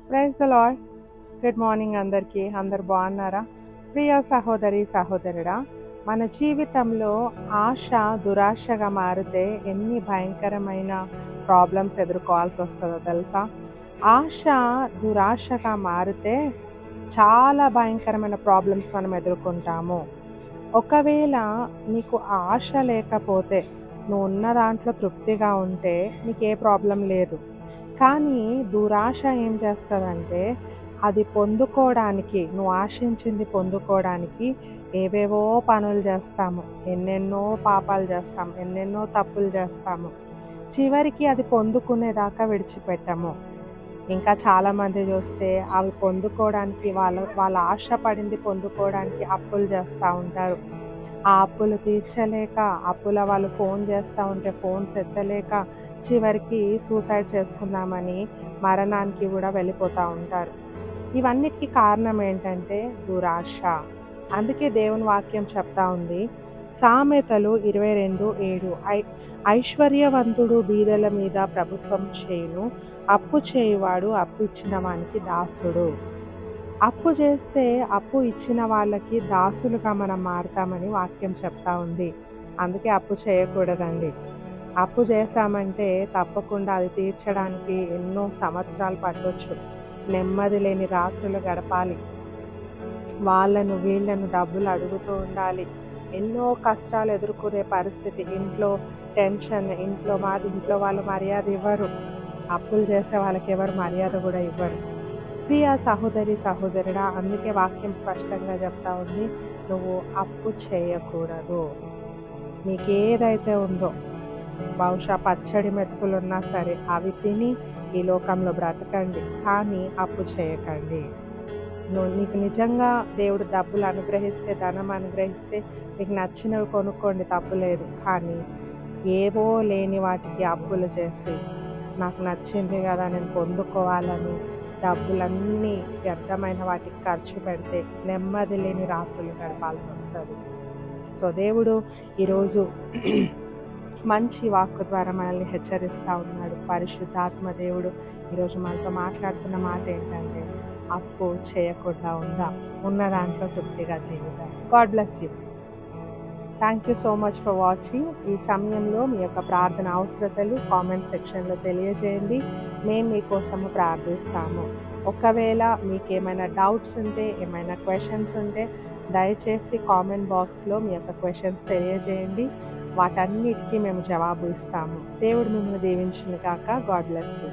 Praise the lord. Good morning అందరికీ. అందరు బాగున్నారా? ప్రియ సహోదరి సహోదరుడా, మన జీవితంలో ఆశ దురాశగా మారితే ఎన్ని భయంకరమైన ప్రాబ్లమ్స్ ఎదుర్కోవాల్సి వస్తుందో తెలుసా? ఆశ దురాశగా మారితే చాలా భయంకరమైన ప్రాబ్లమ్స్ మనం ఎదుర్కొంటాము. ఒకవేళ నీకు ఆ ఆశ లేకపోతే, నువ్వు ఉన్న దాంట్లో తృప్తిగా ఉంటే నీకు ఏ ప్రాబ్లం లేదు. కానీ దురాశ ఏం చేస్తదంటే, అది పొందుకోవడానికి, నువ్వు ఆశించింది పొందుకోవడానికి ఏవేవో పనులు చేస్తాము. ఎన్నెన్నో పాపాలు చేస్తాం. ఎన్నెన్నో తప్పులు చేస్తాము. చివరికి అది పొందుకునేదాకా విడిచిపెట్టము. ఇంకా చాలామంది చూస్తే అవి పొందుకోవడానికి వాళ్ళ ఆశ పడింది పొందుకోవడానికి అప్పులు చేస్తూ ఉంటారు. ఆ అప్పులు తీర్చలేక, అప్పుల వాళ్ళు ఫోన్ చేస్తూ ఉంటే ఫోన్స్ ఎత్తలేక, చివరికి సూసైడ్ చేసుకుందామని మరణానికి కూడా వెళ్ళిపోతూ ఉంటారు. ఇవన్నిటికీ కారణం ఏంటంటే దురాశ. అందుకే దేవుని వాక్యం చెప్తా ఉంది, సామెతలు 22:7, ఐశ్వర్యవంతుడు బీదల మీద ప్రభుత్వం చేయును, అప్పు చేయువాడు అప్పిచ్చిన వానికి దాసుడు. అప్పు చేస్తే అప్పు ఇచ్చిన వాళ్ళకి దాసులుగా మనం మారతామని వాక్యం చెప్తా ఉంది. అందుకే అప్పు చేయకూడదండి. అప్పు చేశామంటే తప్పకుండా అది తీర్చడానికి ఎన్నో సంవత్సరాలు పట్టొచ్చు. నెమ్మది లేని రాత్రులు గడపాలి. వాళ్ళను వీళ్ళను డబ్బులు అడుగుతూ ఉండాలి. ఎన్నో కష్టాలు ఎదుర్కొనే పరిస్థితి. ఇంట్లో టెన్షన్, ఇంట్లో వాళ్ళు మర్యాద ఇవ్వరు. అప్పులు చేసే వాళ్ళకి ఎవరు మర్యాద కూడా ఇవ్వరు. ప్రియ సహోదరి సహోదరుడా, అందుకే వాక్యం స్పష్టంగా చెప్తా ఉంది, నువ్వు అప్పు చేయకూడదు. నీకేదైతే ఉందో, బహుశా పచ్చడి మెతుకులున్నా సరే అవి తిని ఈ లోకంలో బ్రతకండి, కానీ అప్పు చేయకండి. నీకు నిజంగా దేవుడు డబ్బులు అనుగ్రహిస్తే, ధనం అనుగ్రహిస్తే నీకు నచ్చినవి కొనుక్కోండి, తప్పులేదు. కానీ ఏవో లేని వాటికి అప్పులు చేసి, నాకు నచ్చింది కదా నేను పొందుకోవాలని డబ్బులన్నీ వ్యర్థమైన వాటికి ఖర్చు పెడితే నెమ్మది లేని రాత్రులు గడపాల్సి వస్తుంది. సో దేవుడు ఈరోజు మంచి వాక్కు ద్వారా మనల్ని హెచ్చరిస్తూ ఉన్నాడు. పరిశుద్ధాత్మ దేవుడు ఈరోజు మనతో మాట్లాడుతున్న మాట ఏంటంటే, అప్పు చేయకుండా ఉందాం, ఉన్న దాంట్లో తృప్తిగా జీవిద్దాం. God bless you. Thank you so much for watching. ఈ సమయంలో మీ యొక్క ప్రార్థన అవసరతలు కామెంట్ సెక్షన్లో తెలియజేయండి. మేము మీకోసము ప్రార్థిస్తాము. ఒకవేళ మీకు ఏమైనా డౌట్స్ ఉంటే, ఏమైనా క్వశ్చన్స్ ఉంటే దయచేసి కామెంట్ బాక్స్లో మీ యొక్క క్వశ్చన్స్ తెలియజేయండి. వాటన్నిటికీ మేము జవాబు ఇస్తాము. దేవుడు మిమ్మల్ని దీవించును గాక. God bless you.